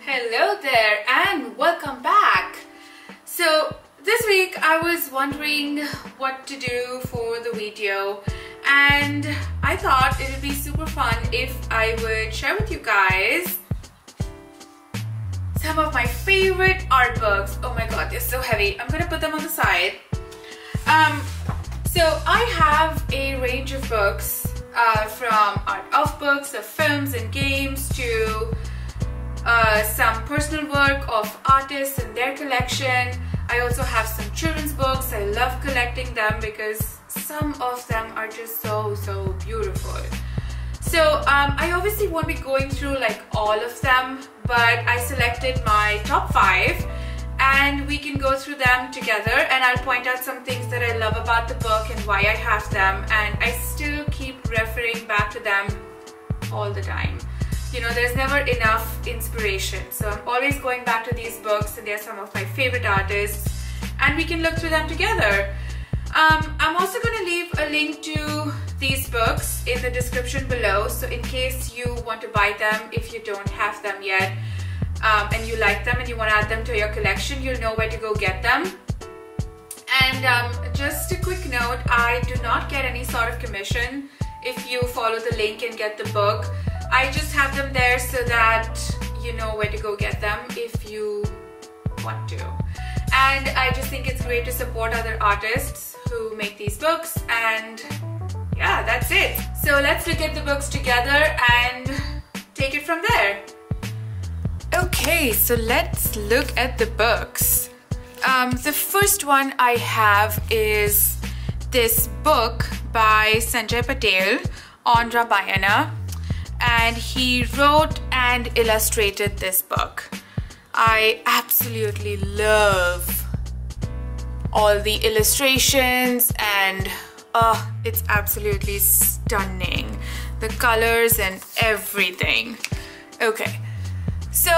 Hello there and welcome back. So this week I was wondering what to do for the video, and I thought it would be super fun if I would share with you guys some of my favorite art books. Oh my god, they're so heavy. I'm gonna put them on the side. So I have a range of books from art of books, of films and games, to some personal work of artists and their collection. I also have some children's books. I love collecting them because some of them are just so beautiful. So I obviously won't be going through like all of them, but I selected my top 5 and we can go through them together, and I'll point out some things that I love about the book and why I have them, and I still keep referring back to them all the time. You know, there's never enough inspiration, so I'm always going back to these books, and they're some of my favorite artists and we can look through them together. I'm also going to leave a link to these books in the description below, so in case you want to buy them if you don't have them yet, and you like them and you want to add them to your collection, you'll know where to go get them. And just a quick note, I do not get any sort of commission if you follow the link and get the book. I just have them there so that you know where to go get them if you want to. And I just think it's great to support other artists who make these books, and yeah, that's it. So let's look at the books together and take it from there. Okay, so let's look at the books. The first one I have is this book by Sanjay Patel on Ramayana, and he wrote and illustrated this book. I absolutely love all the illustrations, and it's absolutely stunning. The colors and everything. Okay, so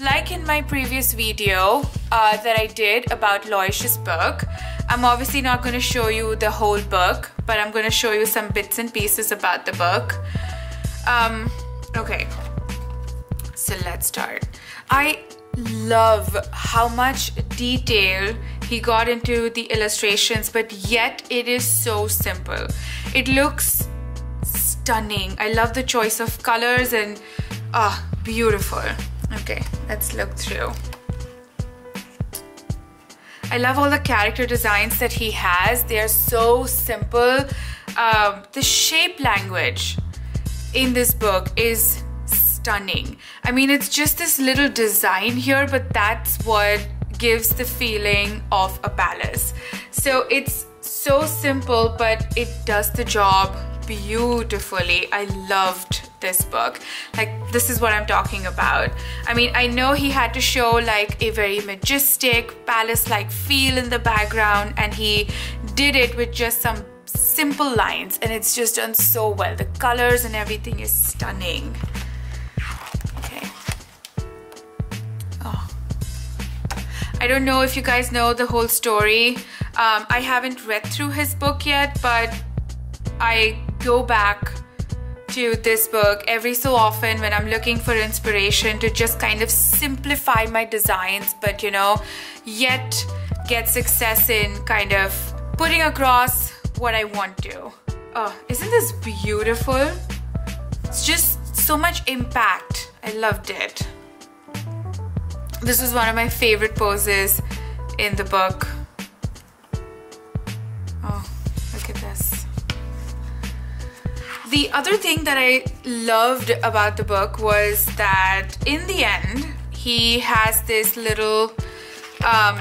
like in my previous video that I did about Loish's book, I'm obviously not going to show you the whole book, but I'm going to show you some bits and pieces about the book. Okay, so let's start. I love how much detail he got into the illustrations, but yet it is so simple. It looks stunning. I love the choice of colors and beautiful. Okay, let's look through. I love all the character designs that he has. They are so simple. The shape language in this book is stunning. I mean, it's just this little design here, but that's what gives the feeling of a palace. So it's so simple, but it does the job beautifully. I loved this book. Like, this is what I'm talking about. I mean, I know he had to show like a very majestic palace-like feel in the background, and he did it with just some simple lines, and it's just done so well. The colors and everything is stunning. Okay. Oh, I don't know if you guys know the whole story. I haven't read through his book yet, but I go back to this book every so often when I'm looking for inspiration to just kind of simplify my designs, but you know, yet get success in kind of putting across what I want to. Oh, isn't this beautiful? It's just so much impact. I loved it. This was one of my favorite poses in the book. Oh, look at this. The other thing that I loved about the book was that in the end, he has this little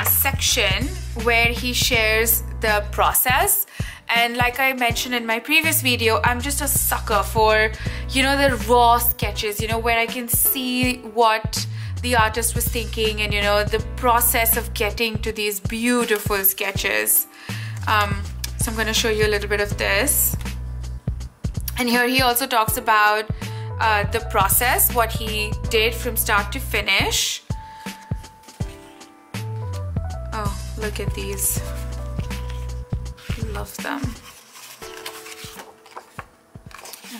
section where he shares the process. And like I mentioned in my previous video, I'm just a sucker for, you know, the raw sketches, you know, where I can see what the artist was thinking and, you know, the process of getting to these beautiful sketches. So I'm going to show you a little bit of this. And here he also talks about the process, what he did from start to finish. Oh, look at these. Love them.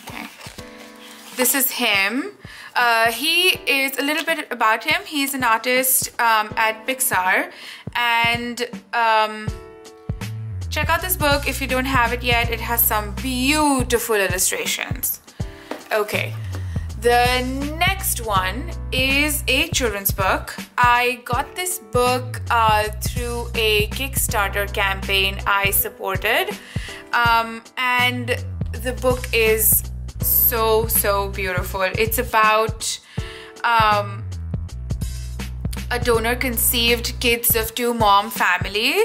Okay. this is him. He is a little bit about him. He's an artist at Pixar, and check out this book if you don't have it yet. It has some beautiful illustrations. Okay, the next one is a children's book. I got this book through a Kickstarter campaign I supported, and the book is so beautiful. It's about a donor conceived kids of two-mom family,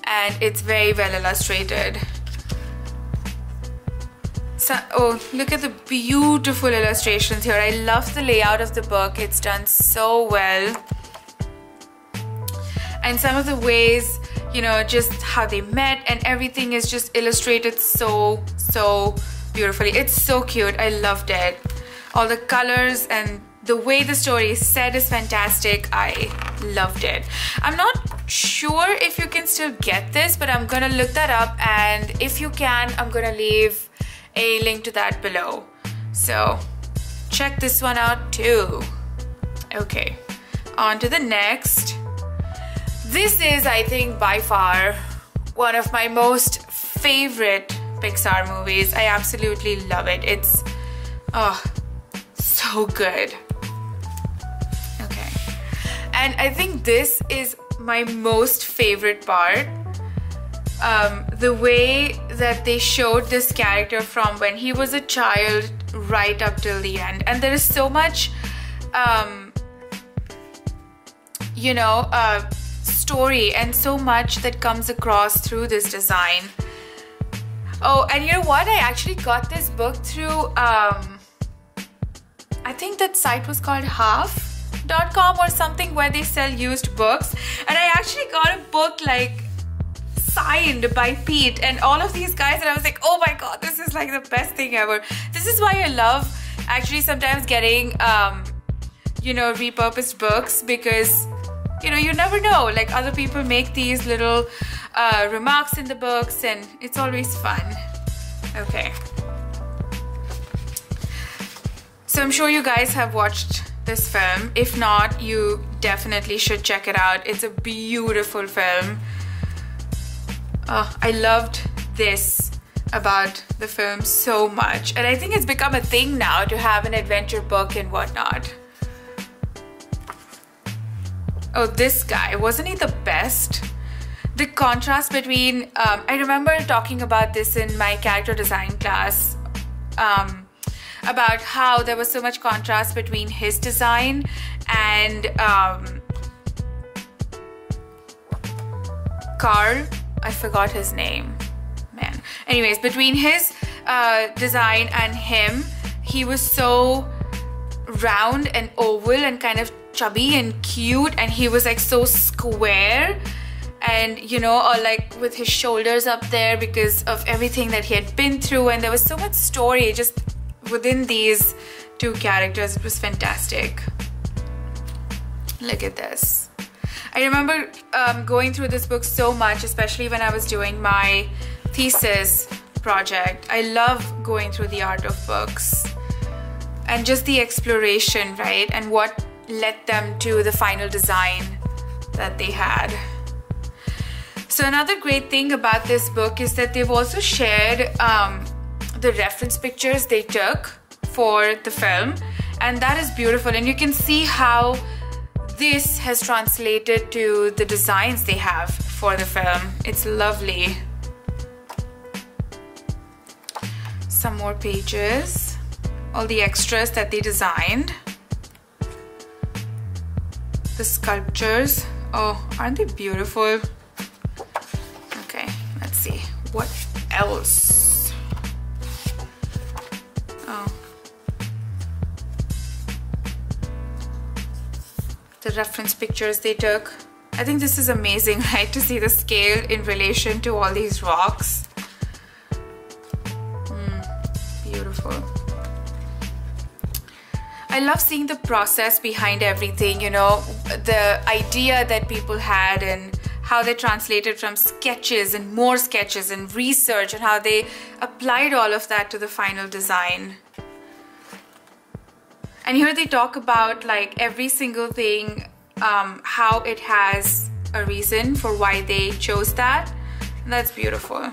and it's very well illustrated. So, oh, look at the beautiful illustrations here. I love the layout of the book. It's done so well, and some of the ways, you know, just how they met and everything is just illustrated so beautifully. It's so cute. I loved it. All the colors and the way the story is said is fantastic. I loved it. I'm not sure if you can still get this, but I'm gonna look that up, and if you can, I'm gonna leave a link to that below. So check this one out too. Okay, on to the next. This is, I think, by far one of my most favorite Pixar movies. I absolutely love it. It's so good. Okay, and I think this is my most favorite part. The way that they showed this character from when he was a child right up till the end, and there is so much you know, story and so much that comes across through this design. Oh, and you know what? I actually got this book through, I think that site was called half.com or something, where they sell used books. And I actually got a book like signed by Pete and all of these guys, and I was like, oh my god, this is like the best thing ever. This is why I love actually sometimes getting, you know, repurposed books, because, you know, you never know, like other people make these little remarks in the books, and it's always fun. Okay, so I'm sure you guys have watched this film. If not, you definitely should check it out. It's a beautiful film. I loved this about the film so much, and I think it's become a thing now to have an adventure book and whatnot. Oh, this guy, wasn't he the best? The contrast between, I remember talking about this in my character design class, about how there was so much contrast between his design and Carl, I forgot his name, man. Anyways, between his design and him, he was so round and oval and kind of chubby and cute, and he was like so square, and you know, or like with his shoulders up there because of everything that he had been through, and there was so much story just within these two characters. It was fantastic. Look at this. I remember going through this book so much, especially when I was doing my thesis project. I love going through the art of books and just the exploration, right? And what led them to the final design that they had. So another great thing about this book is that they've also shared the reference pictures they took for the film, and that is beautiful, and you can see how this has translated to the designs they have for the film. It's lovely. Some more pages, all the extras that they designed, the sculptures. Oh, aren't they beautiful? Okay, let's see what else. Oh, the reference pictures they took. I think this is amazing, right, to see the scale in relation to all these rocks. Beautiful. I love seeing the process behind everything, you know, the idea that people had and how they translated from sketches and more sketches and research, and how they applied all of that to the final design. And here they talk about like every single thing, how it has a reason for why they chose that. And that's beautiful.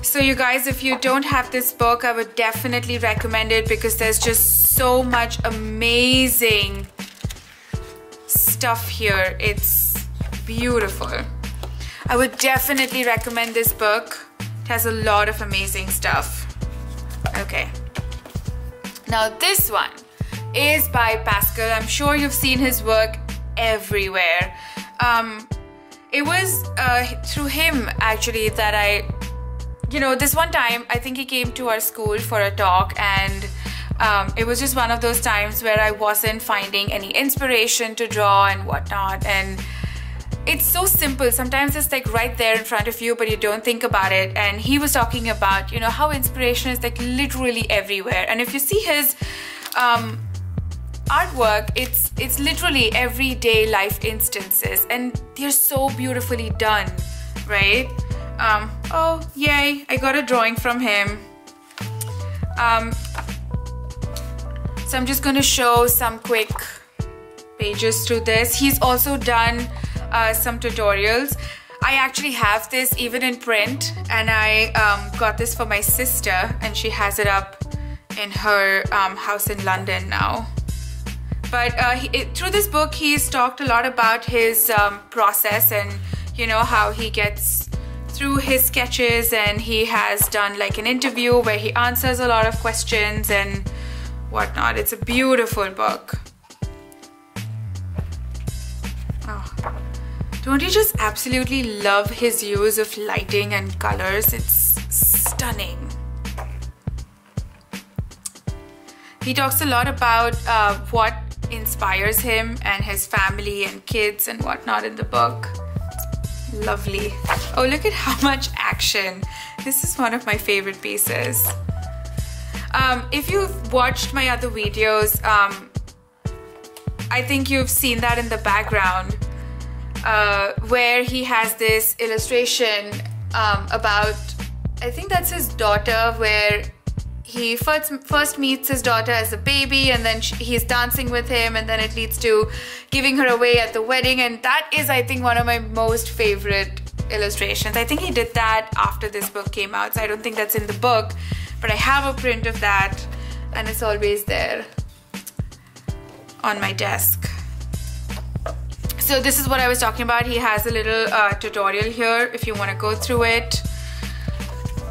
So you guys, if you don't have this book, I would definitely recommend it because there's just so much amazing stuff here. It's beautiful. I would definitely recommend this book. It has a lot of amazing stuff. Okay. Now this one is by Pascal. I'm sure you've seen his work everywhere. It was through him actually that this one time, I think he came to our school for a talk, and it was just one of those times where I wasn't finding any inspiration to draw and whatnot. And it's so simple. Sometimes it's like right there in front of you, but you don't think about it. And he was talking about, how inspiration is like literally everywhere. And if you see his artwork, it's literally everyday life instances, and they're so beautifully done, right? Oh, yay, I got a drawing from him. So I'm just going to show some quick pages through this. He's also done some tutorials. I actually have this even in print, and I got this for my sister, and she has it up in her house in London now. But through this book, he's talked a lot about his process and, how he gets through his sketches, and he has done like an interview where he answers a lot of questions and whatnot. It's a beautiful book. Oh. Don't you just absolutely love his use of lighting and colors? It's stunning. He talks a lot about what inspires him and his family and kids and whatnot in the book. Lovely. Oh, look at how much action. This is one of my favorite pieces. If you've watched my other videos, I think you've seen that in the background where he has this illustration about, I think that's his daughter, where he first meets his daughter as a baby, and then he's dancing with him, and then it leads to giving her away at the wedding. And that is, I think, one of my most favorite illustrations. I think he did that after this book came out, so I don't think that's in the book, but I have a print of that, and it's always there on my desk. So this is what I was talking about. He has a little tutorial here if you want to go through it.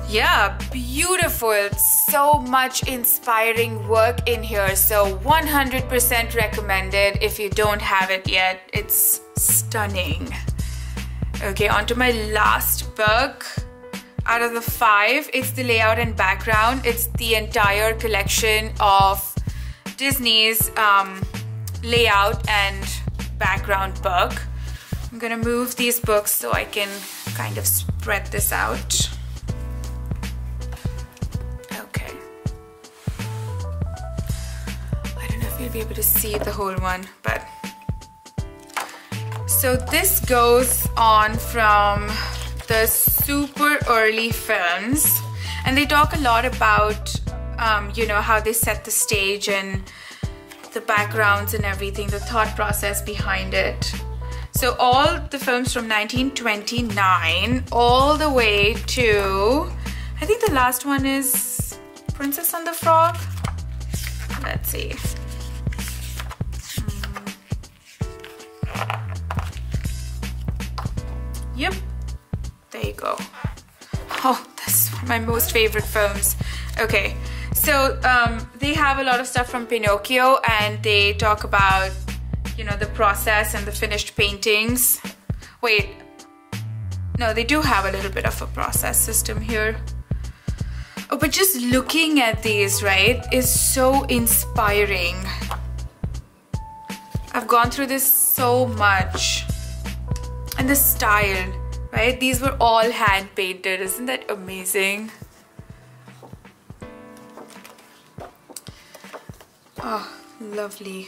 Yeah, beautiful. So much inspiring work in here. So 100% recommended if you don't have it yet. It's stunning. Okay, on to my last book. Out of the 5, it's the layout and background. It's the entire collection of Disney's layout and background book. I'm gonna move these books so I can kind of spread this out. You'll be able to see the whole one, but so this goes on from the super early films, and they talk a lot about how they set the stage and the backgrounds and everything, the thought process behind it. So all the films from 1929 all the way to, I think the last one is Princess and the Frog. Let's see. Yep, there you go. Oh, that's one of my most favorite films. Okay, so they have a lot of stuff from Pinocchio, and they talk about, the process and the finished paintings. Wait, no, they do have a little bit of a process system here. Oh, but just looking at these, right, is so inspiring. I've gone through this so much. And the style, right? These were all hand painted. Isn't that amazing? Oh, lovely.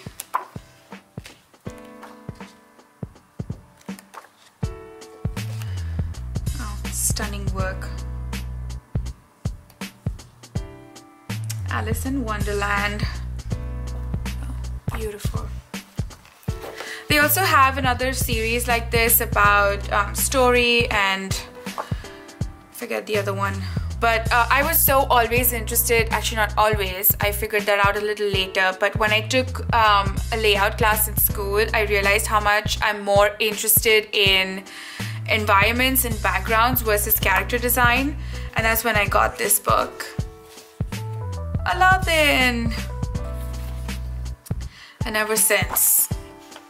stunning work. Alice in Wonderland. Oh, beautiful. They also have another series like this about story and I forget the other one. But I was so always interested, actually not always, I figured that out a little later, but when I took a layout class in school, I realized how much I'm more interested in environments and backgrounds versus character design, and that's when I got this book. Aladdin! And ever since,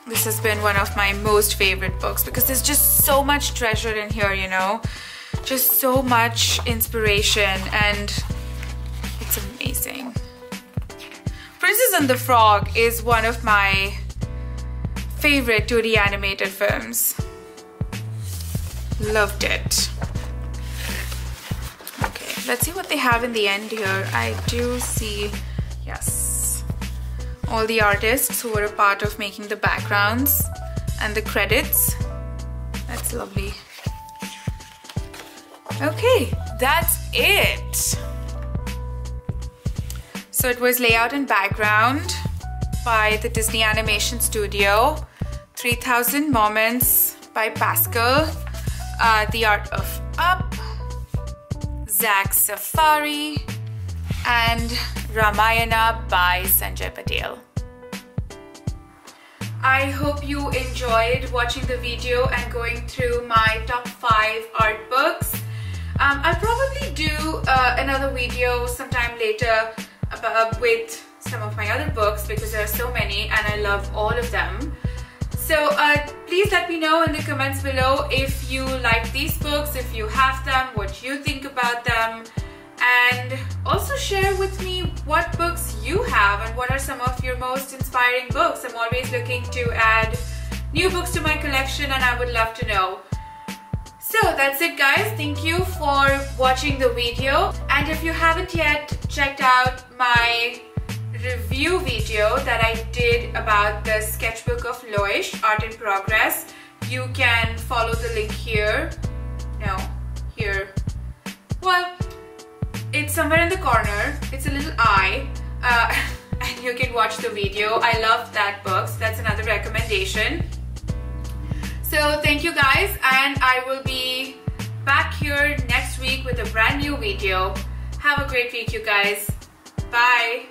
this has been one of my most favorite books because there's just so much treasure in here, you know? Just so much inspiration, and it's amazing. Princess and the Frog is one of my favorite 2D animated films. Loved it. Okay, let's see what they have in the end here. I do see, yes, all the artists who were a part of making the backgrounds and the credits. That's lovely. Okay, that's it. So it was layout and background by the Disney Animation Studio, 3000 Moments by Pascal, The Art of Up, Zach Safari, and Ramayana by Sanjay Patel. I hope you enjoyed watching the video and going through my top 5 art books. I'll probably do another video sometime later with some of my other books because there are so many and I love all of them. So please let me know in the comments below if you like these books, if you have them, what you think about them, and also share with me what books you have and what are some of your most inspiring books. I'm always looking to add new books to my collection and I would love to know. So that's it guys, thank you for watching the video, and if you haven't yet checked out my review video that I did about the sketchbook of Loish, Art in Progress, you can follow the link here. No, here. Well, it's somewhere in the corner, it's a little eye, and you can watch the video. I love that book, so that's another recommendation. So thank you guys, and I will be back here next week with a brand new video. Have a great week you guys. Bye.